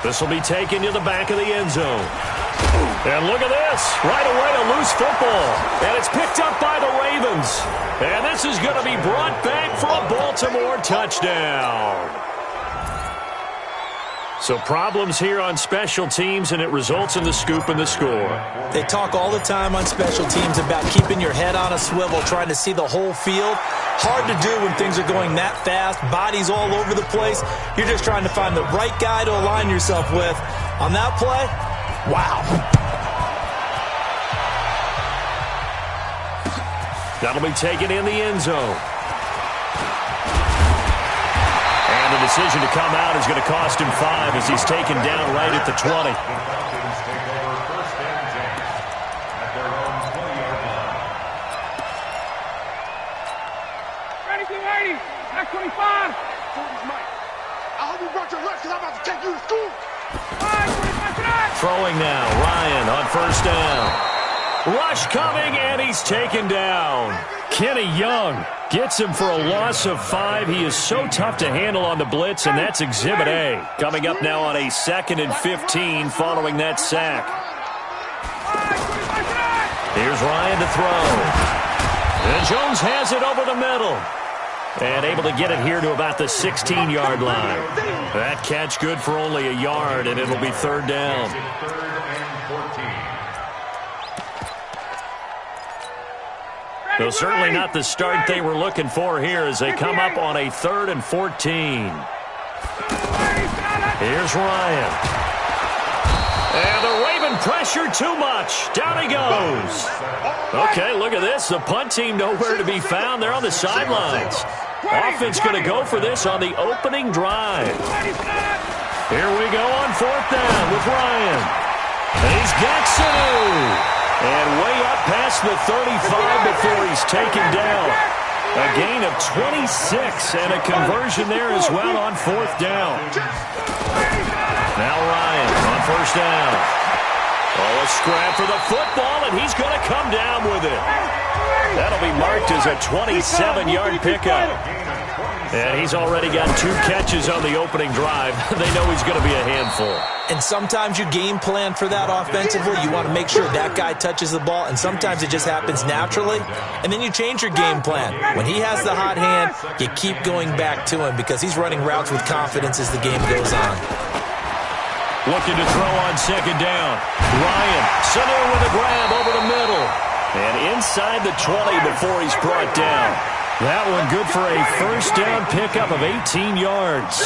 This will be taken to the back of the end zone. And look at this. Right away, a loose football. And it's picked up by the Ravens. And this is going to be brought back for a Baltimore touchdown. So problems here on special teams, and it results in the scoop and the score. They talk all the time on special teams about keeping your head on a swivel, trying to see the whole field. Hard to do when things are going that fast, bodies all over the place. You're just trying to find the right guy to align yourself with. On that play, wow. That'll be taken in the end zone. And the decision to come out is going to cost him 5 as he's taken down right at the 20. Ready, get ready. That's 25. I hope you brought your lunch because I'm about to take you to school. Throwing now, Ryan on first down. Rush coming, and he's taken down. Kenny Young gets him for a loss of 5. He is so tough to handle on the blitz, and that's Exhibit A. Coming up now on a 2nd and 15 following that sack. Here's Ryan to throw. And Jones has it over the middle. And able to get it here to about the 16-yard line. That catch good for only a yard, and it'll be 3rd down. Though certainly not the start they were looking for here as they come up on a 3rd and 14. Here's Ryan. And the Raven pressure too much. Down he goes. Okay, look at this. The punt team nowhere to be found. They're on the sidelines. Offense going to go for this on the opening drive. Here we go on 4th down with Ryan. And he's got Sanu. And way up past the 35 before he's taken down. A gain of 26 and a conversion there as well on 4th down. Now Ryan on 1st down. Oh, a scrap for the football, and he's going to come down with it. That'll be marked as a 27-yard pickup. And he's already got 2 catches on the opening drive. They know he's going to be a handful. And sometimes you game plan for that offensively. You want to make sure that guy touches the ball, and sometimes it just happens naturally. And then you change your game plan. When he has the hot hand, you keep going back to him because he's running routes with confidence as the game goes on. Looking to throw on 2nd down. Ryan, Sanu with a grab over the middle. And inside the 20 before he's brought down. That one good for a 1st down pickup of 18 yards.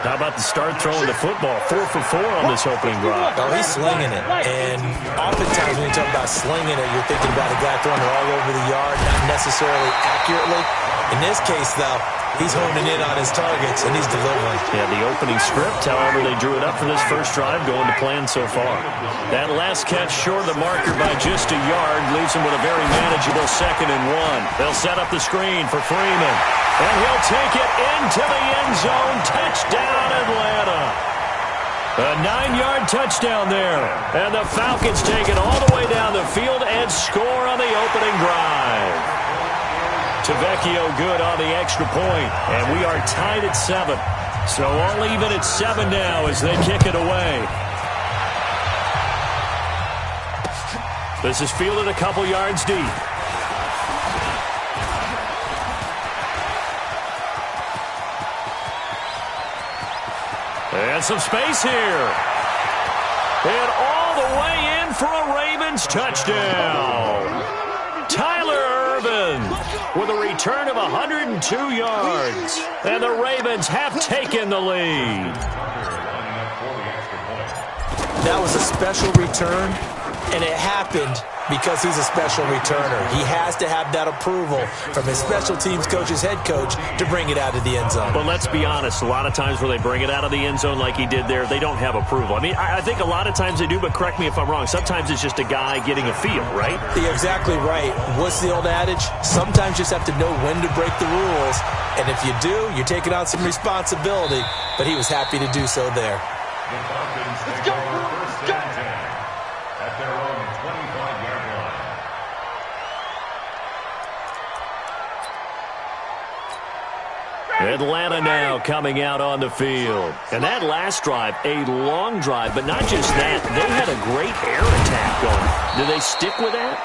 How about the start throwing the football? 4 for 4 on this opening drive. Oh, he's slinging it. And oftentimes when you talk about slinging it, you're thinking about a guy throwing it all over the yard, not necessarily accurately. In this case, though, he's honing in on his targets, and he's delivering. Yeah, the opening script, however, they drew it up for this first drive, going to plan so far. That last catch short of the marker by just a yard leaves him with a very manageable 2nd and 1. They'll set up the screen for Freeman. And he'll take it into the end zone. Touchdown, Atlanta. A 9-yard touchdown there. And the Falcons take it all the way down the field and score on the opening drive. Tavecchio good on the extra point, and we are tied at 7. So all even at 7 now as they kick it away. This is fielded a couple yards deep. And some space here. And all the way in for a Ravens touchdown. Tyler Irvin with a return of 102 yards. And the Ravens have taken the lead. That was a special return, and it happened because he's a special returner. He has to have that approval from his special teams coach's head coach to bring it out of the end zone. But let's be honest, a lot of times when they bring it out of the end zone like he did there, they don't have approval. I mean, I think a lot of times they do, but correct me if I'm wrong. Sometimes it's just a guy getting a feel, right? You're exactly right. What's the old adage? Sometimes you just have to know when to break the rules. And if you do, you're taking on some responsibility. But he was happy to do so there. Let's go. At their own 25-yard line. Atlanta now coming out on the field. And that last drive, a long drive, but not just that. They had a great air attack going. Do they stick with that?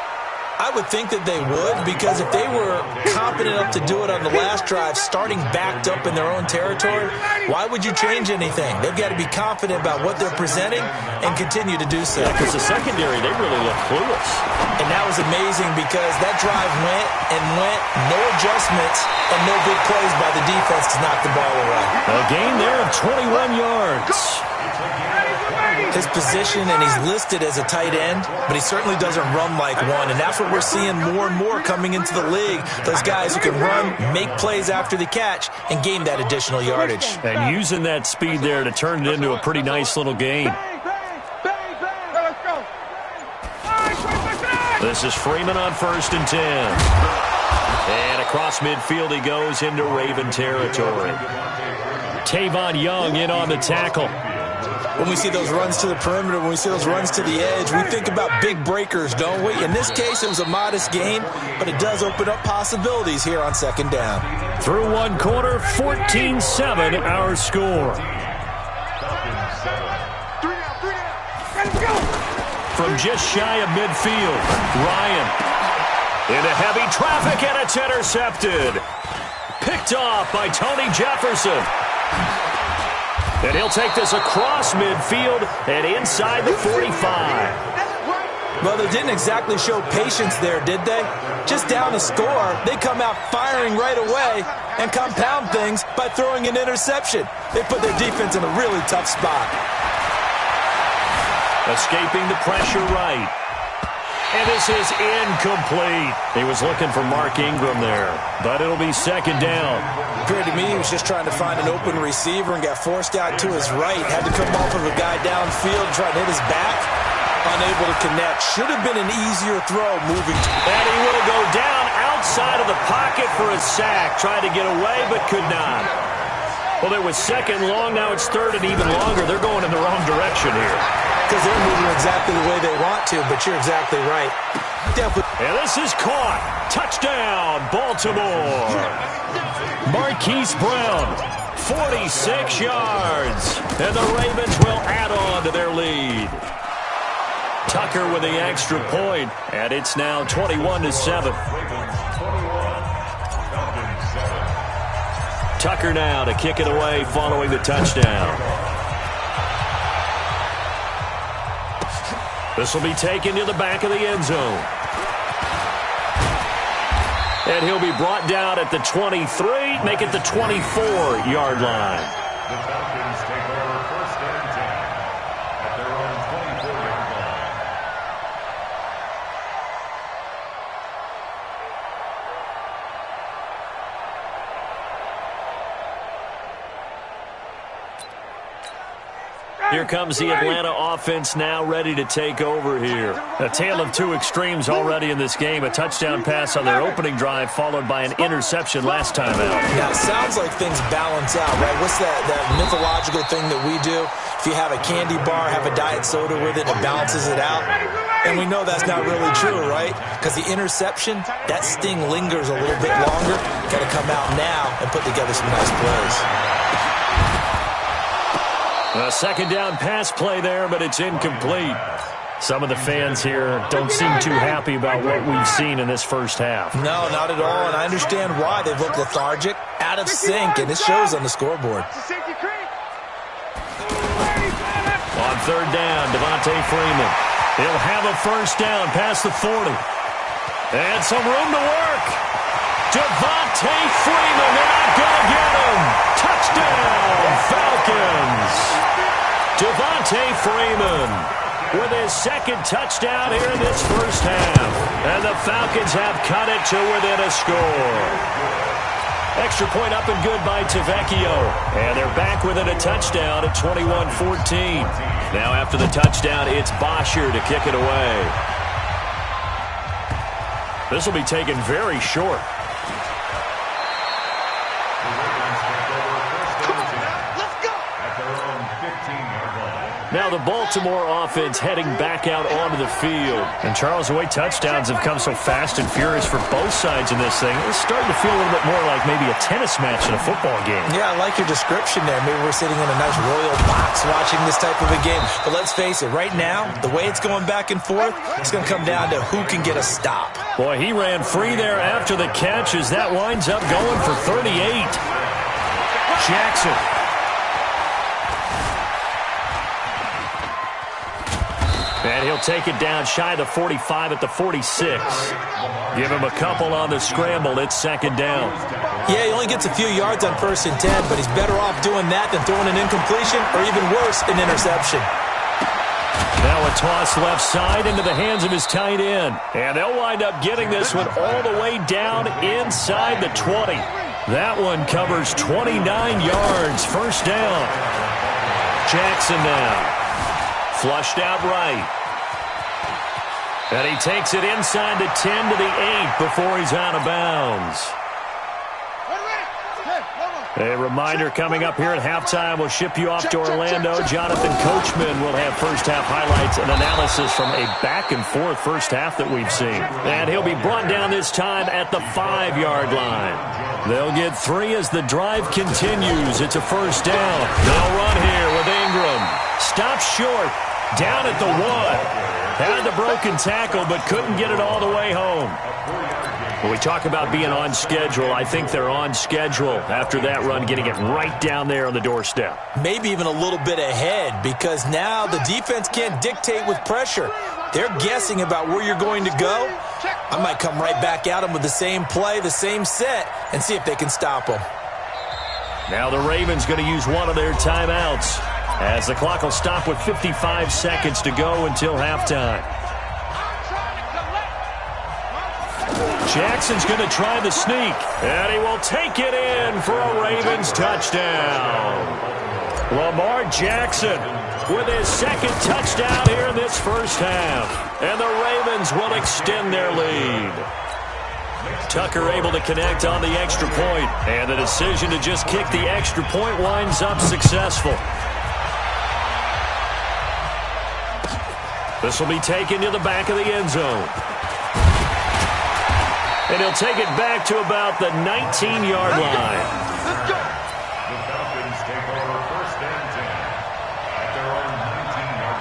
I would think that they would, because if they were confident enough to do it on the last drive, starting backed up in their own territory, why would you change anything? They've got to be confident about what they're presenting and continue to do so. Yeah, because the secondary, they really look clueless. And that was amazing because that drive went and went, no adjustments, and no big plays by the defense to knock the ball away. A gain there of 21 yards. His position, and he's listed as a tight end, but he certainly doesn't run like one, and that's what we're seeing more and more coming into the league. Those guys who can run, make plays after the catch, and gain that additional yardage. And using that speed there to turn it into a pretty nice little gain. This is Freeman on 1st and 10. And across midfield he goes into Raven territory. Tavon Young in on the tackle. When we see those runs to the perimeter, when we see those runs to the edge, we think about big breakers, don't we? In this case, it was a modest gain, but it does open up possibilities here on 2nd down. Through one quarter, 14-7 our score. From just shy of midfield, Ryan into heavy traffic, and it's intercepted. Picked off by Tony Jefferson. And he'll take this across midfield and inside the 45. Well, they didn't exactly show patience there, did they? Just down a score, they come out firing right away and compound things by throwing an interception. They put their defense in a really tough spot. Escaping the pressure right. And this is incomplete. He was looking for Mark Ingram there, but it'll be 2nd down. Appeared to me he was just trying to find an open receiver and got forced out to his right. Had to come off of a guy downfield, trying to hit his back. Unable to connect. Should have been an easier throw moving. And he will go down outside of the pocket for a sack. Tried to get away, but could not. Well, it was 2nd long. Now it's 3rd and even longer. They're going in the wrong direction here. Because they're moving exactly the way they want to, but you're exactly right. Definitely. And this is caught. Touchdown, Baltimore. Marquise Brown, 46 yards. And the Ravens will add on to their lead. Tucker with the extra point, and it's now 21-7. Tucker now to kick it away following the touchdown. This will be taken to the back of the end zone. And he'll be brought down at the 23, make it the 24-yard line. The Falcons take over 1st and 10 at their own 24-yard line. Here comes the Atlanta offense now ready to take over here. A tale of two extremes already in this game. A touchdown pass on their opening drive followed by an interception last time out. Now, it sounds like things balance out, right? What's that mythological thing that we do? If you have a candy bar, have a diet soda with it, it balances it out. And we know that's not really true, right? Because the interception, that sting lingers a little bit longer. Got to come out now and put together some nice plays. A 2nd down pass play there, but it's incomplete. Some of the fans here don't seem too happy about what we've seen in this first half. No, not at all, and I understand why. They've looked lethargic, out of sync, and it shows on the scoreboard. On 3rd down, Devontae Freeman. He'll have a 1st down past the 40. And some room to work. Devontae Freeman, they're not going to get him. Touchdown, Falcons. Devontae Freeman with his 2nd touchdown here in this first half. And the Falcons have cut it to within a score. Extra point up and good by Tavecchio. And they're back within a touchdown at 21-14. Now after the touchdown, it's Bosher to kick it away. This will be taken very short. At their own 15-yard line. Now the Baltimore offense heading back out onto the field. And, Charles, the way touchdowns have come so fast and furious for both sides in this thing, it's starting to feel a little bit more like maybe a tennis match in a football game. Yeah, I like your description there. Maybe we're sitting in a nice royal box watching this type of a game. But let's face it, right now, the way it's going back and forth, it's going to come down to who can get a stop. Boy, he ran free there after the catch as that winds up going for 38. Jackson. And he'll take it down shy of the 45 at the 46. Give him a couple on the scramble. It's second down. Yeah, he only gets a few yards on 1st and 10, but he's better off doing that than throwing an incompletion or even worse, an interception. Now a toss left side into the hands of his tight end. And they'll wind up getting this one all the way down inside the 20. That one covers 29 yards. First down. Jackson now. Flushed out right. And he takes it inside the 10 to the 8 before he's out of bounds. A reminder coming up here at halftime. We'll ship you off to Orlando. Jonathan Coachman will have first-half highlights and analysis from a back-and-forth first half that we've seen. And he'll be brought down this time at the 5-yard line. They'll get 3 as the drive continues. It's a first down. They'll run here with Ingram. Stops short. Down at the 1. Had the broken tackle, but couldn't get it all the way home. When we talk about being on schedule, I think they're on schedule after that run, getting it right down there on the doorstep. Maybe even a little bit ahead, because now the defense can't dictate with pressure. They're guessing about where you're going to go. I might come right back at them with the same play, the same set, and see if they can stop them. Now the Ravens going to use one of their timeouts, as the clock will stop with 55 seconds to go until halftime. Jackson's going to try the sneak, and he will take it in for a Ravens touchdown. Lamar Jackson with his second touchdown here in this first half, and the Ravens will extend their lead. Tucker able to connect on the extra point, and the decision to just kick the extra point winds up successful. This will be taken to the back of the end zone. And he'll take it back to about the 19-yard line. The Falcons take over 1st and 10 at their own 19-yard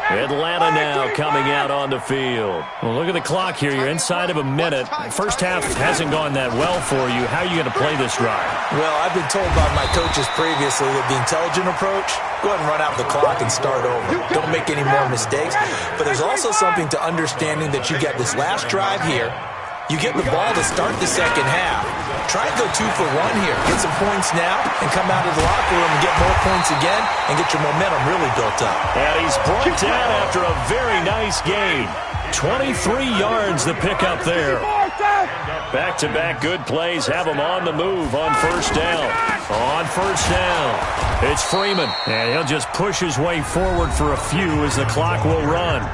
line. Atlanta now coming out on the field. Well, look at the clock here. You're inside of a minute. First half hasn't gone that well for you. How are you going to play this drive? Well, I've been told by my coaches previously that the intelligent approach, go ahead and run out the clock and start over. Don't make any more mistakes. But there's also something to understanding that you get this last drive here. You get the ball to start the second half. Try and go 2 for 1 here. Get some points now and come out of the locker room and get more points again and get your momentum really built up. And he's brought down after a very nice game. 23 yards the pickup there. Back-to-back good plays have him on the move on first down. On first down, it's Freeman. And he'll just push his way forward for a few as the clock will run.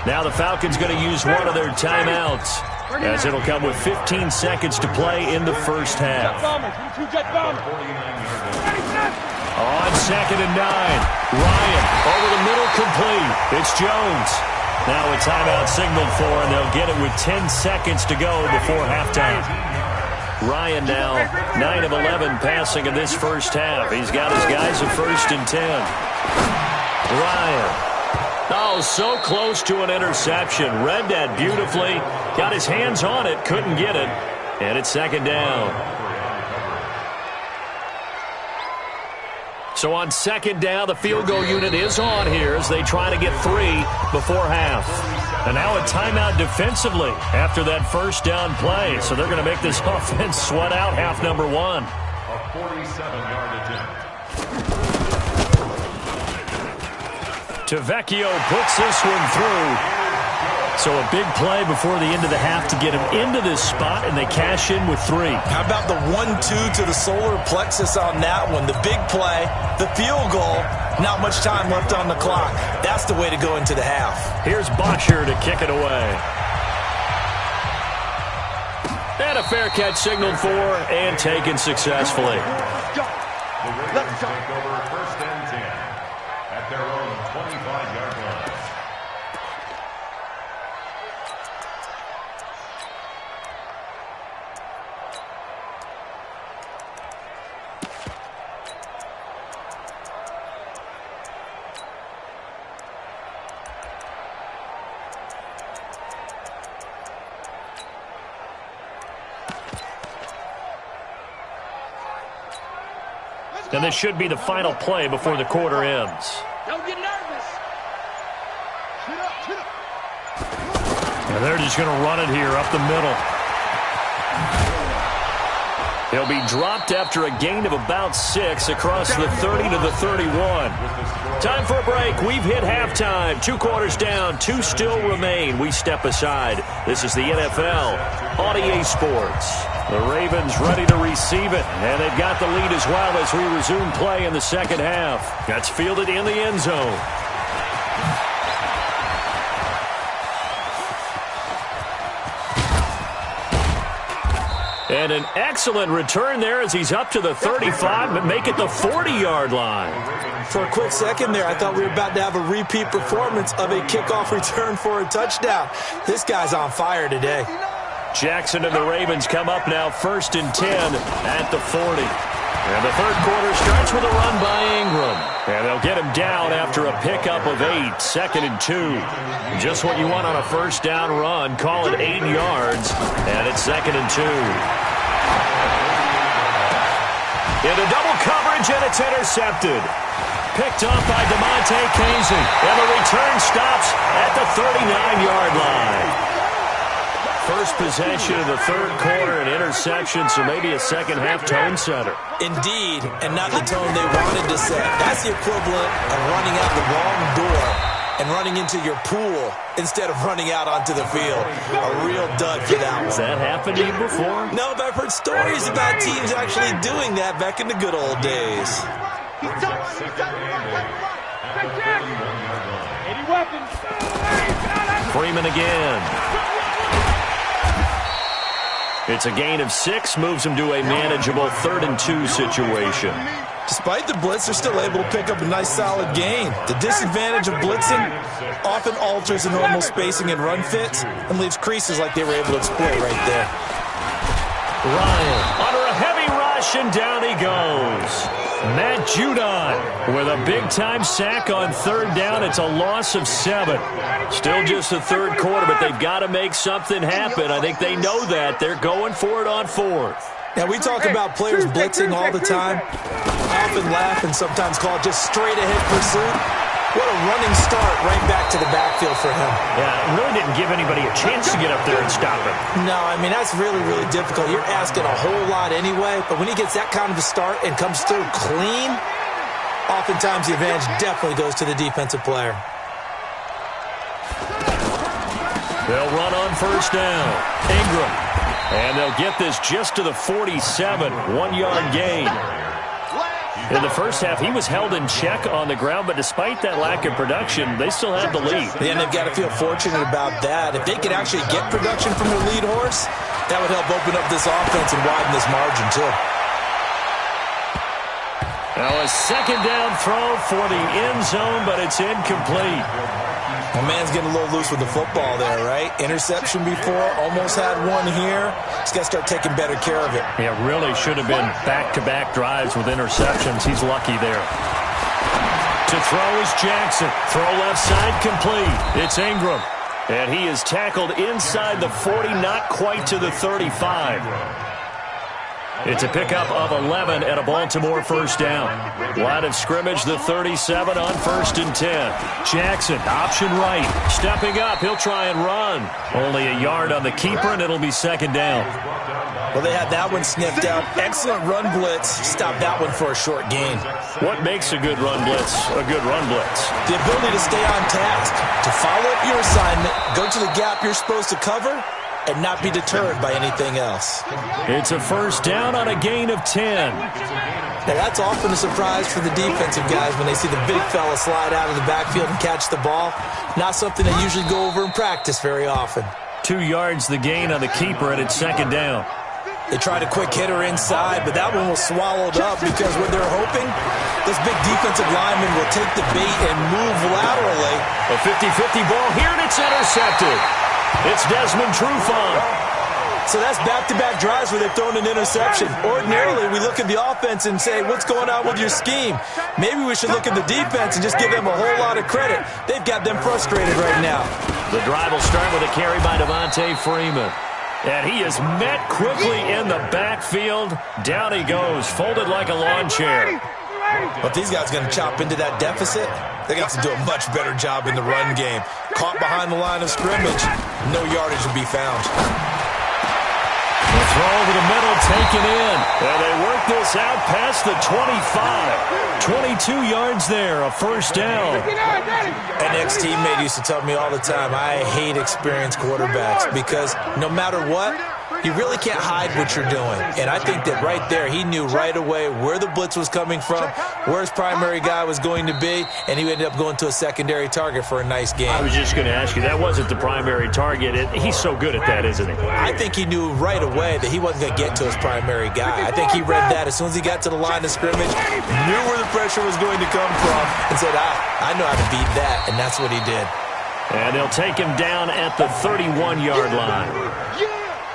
Now the Falcons going to use one of their timeouts, as it'll come with 15 seconds to play in the first half. On 2nd and 9, Ryan over the middle, complete. It's Jones. Now a timeout signaled for, and they'll get it with 10 seconds to go before halftime. Ryan now 9 of 11 passing in this first half. He's got his guys at 1st and 10. Ryan. Oh, so close to an interception. Read that beautifully. Got his hands on it. Couldn't get it. And it's second down. So on second down, the field goal unit is on here as they try to get 3 before half. And now a timeout defensively after that first down play. So they're going to make this offense sweat out half number 1. A 47-yard attempt. Tavecchio puts this one through. So a big play before the end of the half to get him into this spot, and they cash in with 3. How about the 1-2 to the solar plexus on that one? The big play, the field goal, not much time left on the clock. That's the way to go into the half. Here's Bocher to kick it away. And a fair catch signaled for and taken successfully. The Ravens take over 1st and 10 And this should be the final play before the quarter ends. Don't get nervous. And they're just going to run it here up the middle. He'll be dropped after a gain of about 6 across the 30 to the 31. Time for a break. We've hit halftime. 2 quarters down, 2 still remain. We step aside. This is the NFL on EA Sports. The Ravens ready to receive it, and they've got the lead as well as we resume play in the second half. That's fielded in the end zone. And an excellent return there as he's up to the 35, but make it the 40-yard line. For a quick second there, I thought we were about to have a repeat performance of a kickoff return for a touchdown. This guy's on fire today. Jackson and the Ravens come up now 1st and 10 at the 40. And the third quarter starts with a run by Ingram. And they'll get him down after a pickup of 8, 2nd and 2. Just what you want on a first down run. Call it 8 yards, and it's 2nd and 2. Into double coverage, and it's intercepted. Picked off by Cozy's. And the return stops at the 39-yard line. First possession of the third quarter, an interception, so maybe a second-half tone setter. Indeed, and not the tone they wanted to set. That's the equivalent of running out the wrong door and running into your pool instead of running out onto the field. A real dud for that one. Has that happened to you before? No, but I've heard stories about teams actually doing that back in the good old days. Freeman again. It's a gain of 6, moves him to a manageable 3rd and 2 situation. Despite the blitz, they're still able to pick up a nice solid gain. The disadvantage of blitzing often alters the normal spacing and run fits and leaves creases like they were able to exploit right there. Ryan under a heavy rush, and down he goes. Matt Judon with a big-time sack on 3rd down. It's a loss of 7. Still just the third quarter, but they've got to make something happen. I think they know that. They're going for it on 4th. Now, we talk about players blitzing all the time. I often laugh and sometimes call it just straight-ahead pursuit. What a running start right back to the backfield for him. Yeah, it really didn't give anybody a chance to get up there and stop him. No, I mean, that's really, really difficult. You're asking a whole lot anyway, but when he gets that kind of a start and comes through clean, oftentimes the advantage definitely goes to the defensive player. They'll run on 1st down. Ingram. And they'll get this just to the 47, 1-yard gain. In the first half, he was held in check on the ground, but despite that lack of production, they still have the lead. And they've got to feel fortunate about that. If they could actually get production from their lead horse, that would help open up this offense and widen this margin, too. Now a 2nd down throw for the end zone, but it's incomplete. My man's getting a little loose with the football there, right? Interception before, almost had one here. He's got to start taking better care of it. Yeah, really should have been back-to-back drives with interceptions. He's lucky there. To throw is Jackson. Throw left side complete. It's Ingram. And he is tackled inside the 40, not quite to the 35. It's a pickup of 11 and a Baltimore 1st down. Line of scrimmage, the 37 on 1st and 10. Jackson, option right. Stepping up, he'll try and run. Only a yard on the keeper, and it'll be 2nd down. Well, they had that one sniffed out. Excellent run blitz. Stop that one for a short gain. What makes a good run blitz a good run blitz? The ability to stay on task, to follow up your assignment, go to the gap you're supposed to cover, and not be deterred by anything else. It's a 1st down on a gain of 10. Now, that's often a surprise for the defensive guys when they see the big fella slide out of the backfield and catch the ball. Not something they usually go over in practice very often. 2 yards the gain on the keeper, and it's 2nd down. They tried a quick hitter inside, but that one was swallowed up because what they're hoping, this big defensive lineman will take the bait and move laterally. A 50-50 ball here, and it's intercepted. It's Desmond Trufant. So that's back-to-back drives where they've thrown an interception. Ordinarily, we look at the offense and say, what's going on with your scheme? Maybe we should look at the defense and just give them a whole lot of credit. They've got them frustrated right now. The drive will start with a carry by Devontae Freeman. And he is met quickly in the backfield. Down he goes, folded like a lawn chair. But if these guys are going to chop into that deficit, they got to do a much better job in the run game. Caught behind the line of scrimmage, no yardage to be found. The throw over the middle, taken in. And they work this out past the 25. 22 yards there, a first down. An ex-teammate used to tell me all the time, I hate experienced quarterbacks because no matter what, you really can't hide what you're doing. And I think that right there, he knew right away where the blitz was coming from, where his primary guy was going to be, and he ended up going to a secondary target for a nice game. I was just going to ask you, that wasn't the primary target. He's so good at that, isn't he? I think he knew right away that he wasn't going to get to his primary guy. I think he read that as soon as he got to the line of scrimmage, knew where the pressure was going to come from, and said, I know how to beat that, and that's what he did. And they'll take him down at the 31-yard line.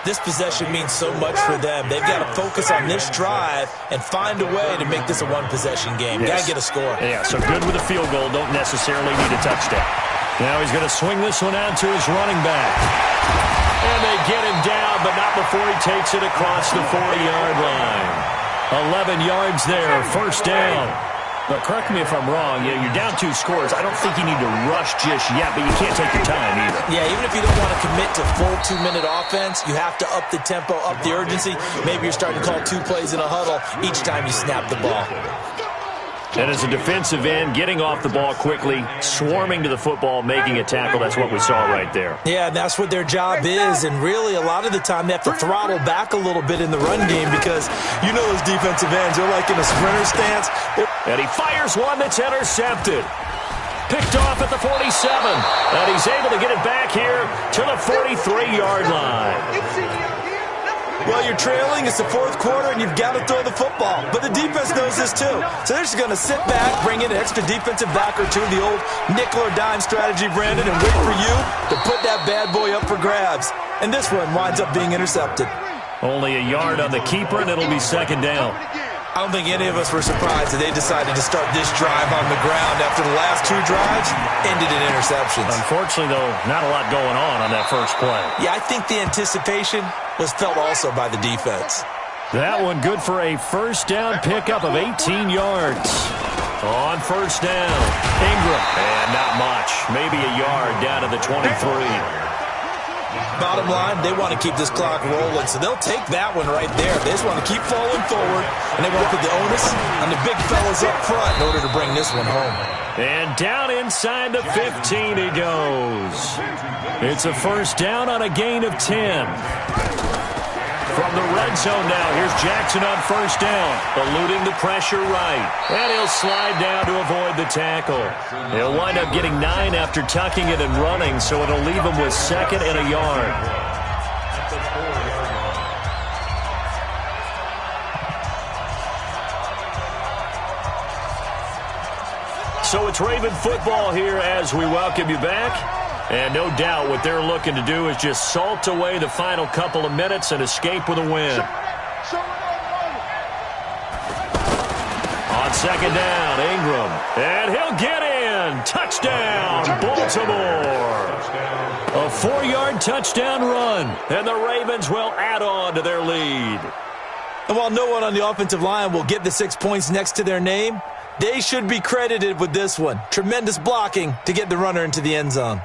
This possession means so much for them. They've got to focus on this drive and find a way to make this a one-possession game. Yes. Got to get a score. Yeah, so good with a field goal. Don't necessarily need a touchdown. Now he's going to swing this one out to his running back. And they get him down, but not before he takes it across the 40-yard line. 11 yards there, first down. But correct me if I'm wrong, you're down 2 scores. I don't think you need to rush just yet, but you can't take your time either. Yeah, even if you don't want to commit to full 2-minute offense, you have to up the tempo, up the urgency. Maybe you're starting to call 2 plays in a huddle each time you snap the ball. And as a defensive end, getting off the ball quickly, swarming to the football, making a tackle, that's what we saw right there. Yeah, that's what their job is, and really a lot of the time they have to throttle back a little bit in the run game because you know those defensive ends, they're like in a sprinter stance. And he fires one that's intercepted. Picked off at the 47, and he's able to get it back here to the 43-yard line. Well, you're trailing. It's the 4th quarter, and you've got to throw the football. But the defense knows this, too. So they're just going to sit back, bring in an extra defensive back or two, the old nickel or dime strategy, Brandon, and wait for you to put that bad boy up for grabs. And this one winds up being intercepted. Only a yard on the keeper, and it'll be second down. I don't think any of us were surprised that they decided to start this drive on the ground after the last 2 drives ended in interceptions. Unfortunately, though, not a lot going on that first play. Yeah, I think the anticipation was felt also by the defense. That one good for a first down pickup of 18 yards. On first down, Ingram. And not much. Maybe a yard down to the 23. Bottom line, they want to keep this clock rolling, so they'll take that one right there. They just want to keep falling forward, and they want to put the onus on the big fellas up front in order to bring this one home. And down inside the 15 he goes. It's a first down on a gain of 10. From the red zone now, here's Jackson on first down, eluding the pressure right. And he'll slide down to avoid the tackle. He'll wind up getting 9 after tucking it and running, so it'll leave him with 2nd and a yard. So it's Raven football here as we welcome you back. And no doubt what they're looking to do is just salt away the final couple of minutes and escape with a win. On second down, Ingram. And he'll get in. Touchdown, Baltimore. A 4-yard touchdown run. And the Ravens will add on to their lead. And while no one on the offensive line will get the 6 points next to their name, they should be credited with this one. Tremendous blocking to get the runner into the end zone.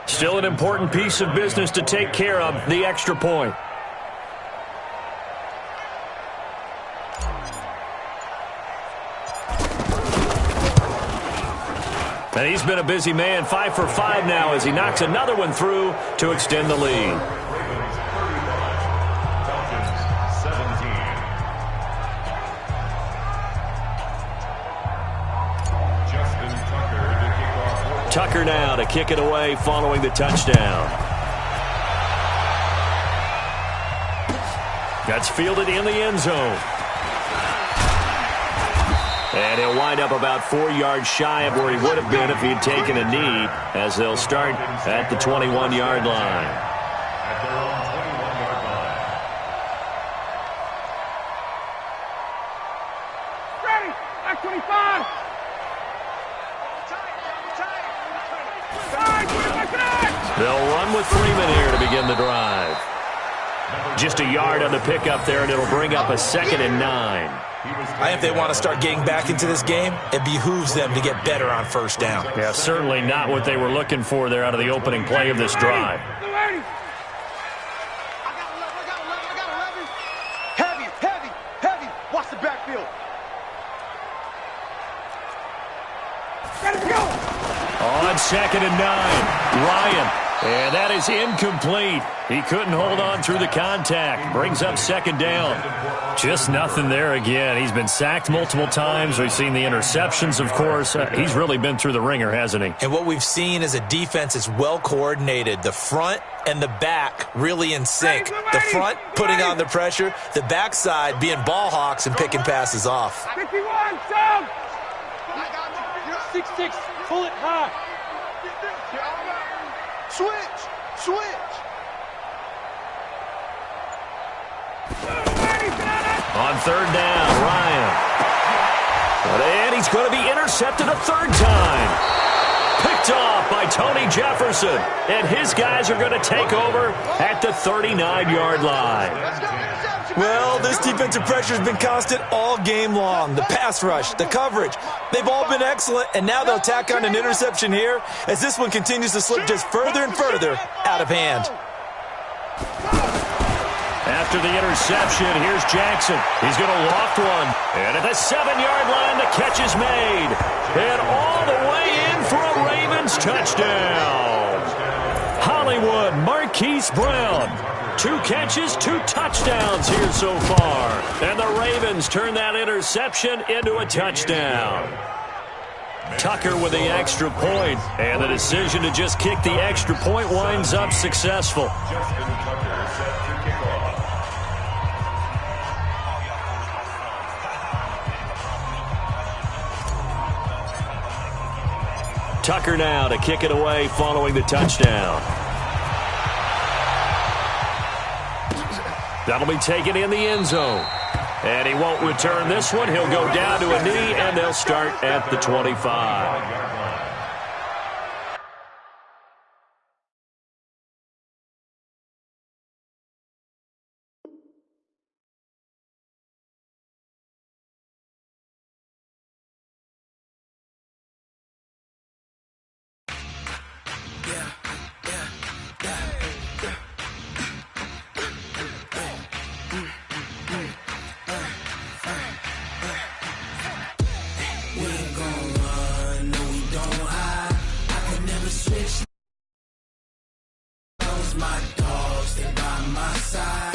Still an important piece of business to take care of, the extra point. And he's been a busy man, 5 for 5 now as he knocks another one through to extend the lead. Tucker now to kick it away following the touchdown. That's fielded in the end zone. And he'll wind up about 4 yards shy of where he would have been if he had taken a knee, as they'll start at the 21-yard line. At their own 21-yard line. Ready, at 25. Time, 25 connect. They'll run with Freeman here to begin the drive. Just a yard on the pickup there, and it'll bring up a 2nd and 9. If they want to start getting back into this game, it behooves them to get better on first down. Yeah, certainly not what they were looking for there out of the opening play of this drive. Heavy. Watch the backfield. On 2nd and 9, Ryan. And that is incomplete. He couldn't hold on through the contact. Brings up 2nd down. Just nothing there again. He's been sacked multiple times. We've seen the interceptions, of course. He's really been through the ringer, hasn't he? And what we've seen is a defense is well coordinated. The front and the back really in sync. The front putting on the pressure. The backside being ball hawks and picking passes off. 51, Tom! 6-6, pull it high. Switch! On 3rd down, Ryan. And he's going to be intercepted a 3rd time. Picked off by Tony Jefferson. And his guys are going to take over at the 39-yard line. Well, this defensive pressure has been constant all game long. The pass rush, the coverage, they've all been excellent, and now they'll tack on an interception here as this one continues to slip just further and further out of hand. After the interception, here's Jackson. He's going to loft one. And at the 7-yard line, the catch is made. And all the way in for a Ravens touchdown. Hollywood Marquise Brown. 2 catches, 2 touchdowns here so far. And the Ravens turn that interception into a touchdown. Tucker with the extra point, and the decision to just kick the extra point winds up successful. Justin Tucker set to kick off. Tucker now to kick it away following the touchdown. That'll be taken in the end zone. And he won't return this one. He'll go down to a knee, and they'll start at the 25. My dogs, they by my side.